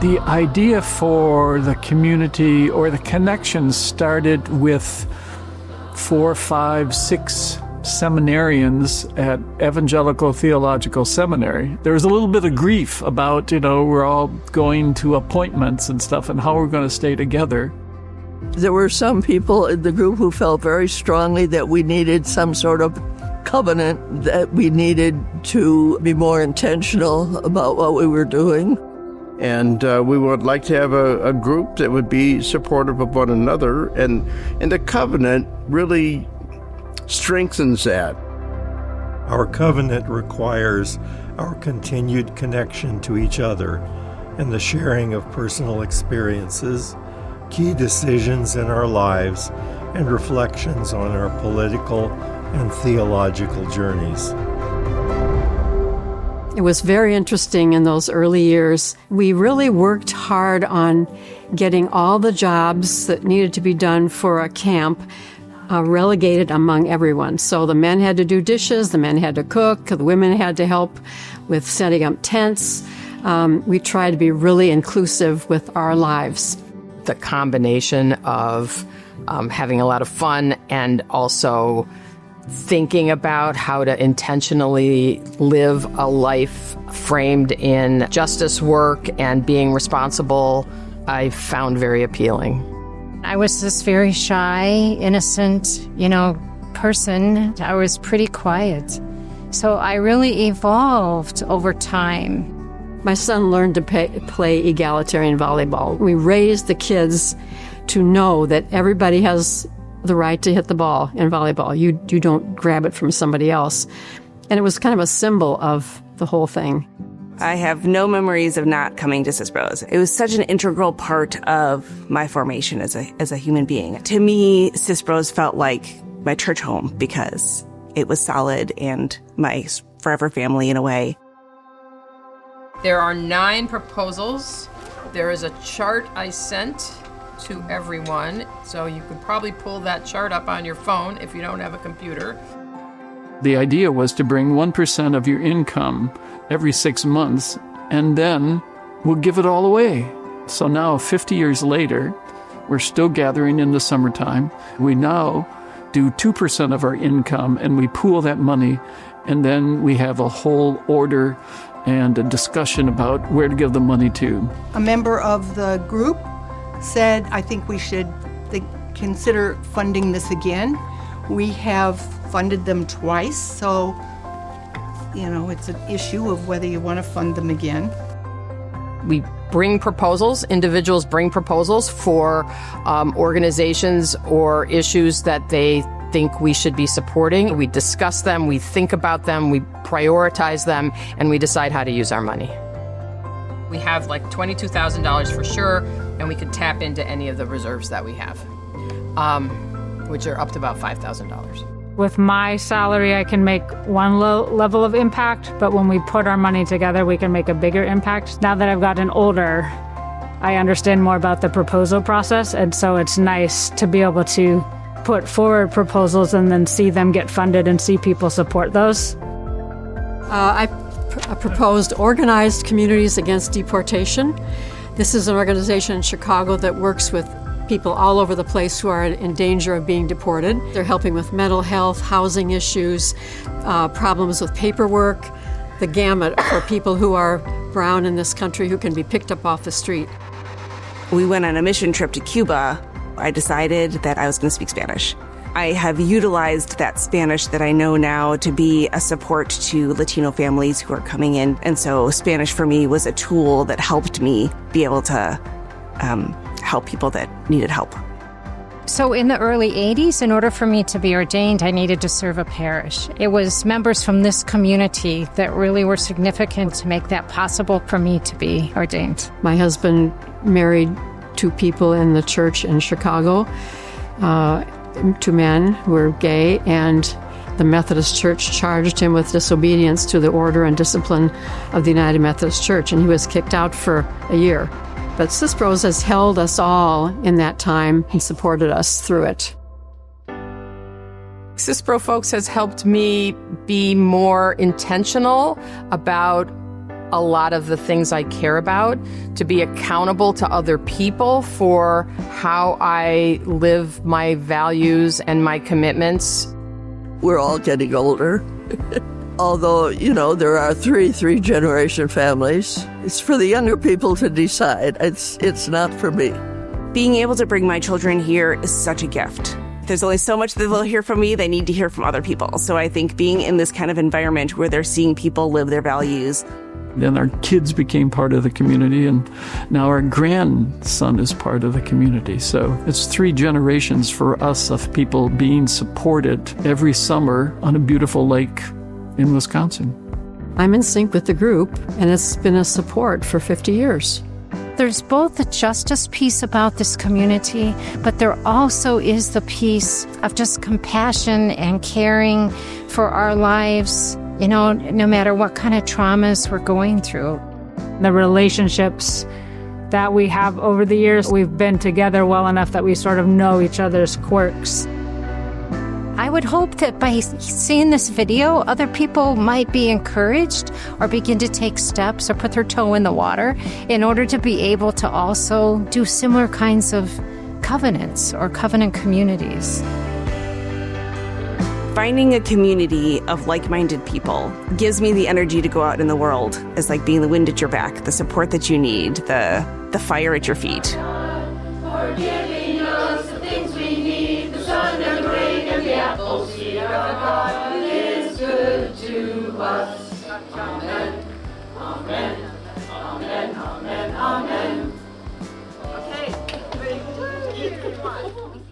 The idea for the community or the connection started with 4, 5, 6 seminarians at Evangelical Theological Seminary. There was a little bit of grief about, we're all going to appointments and stuff and how we're going to stay together. There were some people in the group who felt very strongly that we needed some sort of covenant, that we needed to be more intentional about what we were doing. And we would like to have a group that would be supportive of one another. And the covenant really strengthens that. Our covenant requires our continued connection to each other and the sharing of personal experiences, key decisions in our lives, and reflections on our political and theological journeys. It was very interesting in those early years. We really worked hard on getting all the jobs that needed to be done for a camp relegated among everyone. So the men had to do dishes, the men had to cook, the women had to help with setting up tents. We tried to be really inclusive with our lives. The combination of having a lot of fun and also thinking about how to intentionally live a life framed in justice work and being responsible, I found very appealing. I was this very shy, innocent, person. I was pretty quiet. So I really evolved over time. My son learned to play egalitarian volleyball. We raised the kids to know that everybody has the right to hit the ball in volleyball. You don't grab it from somebody else. And it was kind of a symbol of the whole thing. I have no memories of not coming to Sisbro's. It was such an integral part of my formation as a human being. To me, Sisbro's felt like my church home because it was solid and my forever family in a way. There are 9 proposals. There is a chart I sent to everyone, so you could probably pull that chart up on your phone if you don't have a computer. The idea was to bring 1% of your income every 6 months, and then we'll give it all away. So now, 50 years later, we're still gathering in the summertime. We now do 2% of our income, and we pool that money, and then we have a whole order and a discussion about where to give the money to. A member of the group said, I think we should consider funding this again. We have funded them twice, so, it's an issue of whether you want to fund them again. We bring proposals, individuals bring proposals for organizations or issues that they think we should be supporting. We discuss them, we think about them, we prioritize them, and we decide how to use our money. We have like $22,000 for sure, and we could tap into any of the reserves that we have, which are up to about $5,000. With my salary, I can make one low level of impact, but when we put our money together, we can make a bigger impact. Now that I've gotten older, I understand more about the proposal process, and so it's nice to be able to put forward proposals and then see them get funded and see people support those. I proposed Organized Communities Against Deportation. This is an organization in Chicago that works with people all over the place who are in danger of being deported. They're helping with mental health, housing issues, problems with paperwork, the gamut for people who are brown in this country who can be picked up off the street. We went on a mission trip to Cuba. I decided that I was going to speak Spanish. I have utilized that Spanish that I know now to be a support to Latino families who are coming in. And so Spanish for me was a tool that helped me be able to help people that needed help. So in the early 80s, in order for me to be ordained, I needed to serve a parish. It was members from this community that really were significant to make that possible for me to be ordained. My husband married 2 people in the church in Chicago, 2 men who were gay, and the Methodist Church charged him with disobedience to the order and discipline of the United Methodist Church, and he was kicked out for a year. But Sisbro's has held us all in that time and supported us through it. Sisbro Folx has helped me be more intentional about a lot of the things I care about, to be accountable to other people for how I live my values and my commitments. We're all getting older. Although, there are three-generation families. It's for the younger people to decide. It's not for me. Being able to bring my children here is such a gift. There's only so much that they'll hear from me. They need to hear from other people. So I think being in this kind of environment where they're seeing people live their values. Then our kids became part of the community, and now our grandson is part of the community. So it's 3 generations for us of people being supported every summer on a beautiful lake in Wisconsin. I'm in sync with the group, and it's been a support for 50 years. There's both the justice piece about this community, but there also is the piece of just compassion and caring for our lives, no matter what kind of traumas we're going through. The relationships that we have over the years, we've been together well enough that we sort of know each other's quirks. I would hope that by seeing this video, other people might be encouraged or begin to take steps or put their toe in the water in order to be able to also do similar kinds of covenants or covenant communities. Finding a community of like-minded people gives me the energy to go out in the world. It's like being the wind at your back, the support that you need, the fire at your feet. Amen. Amen. Amen. Amen. Amen. Okay. Ready? Come on.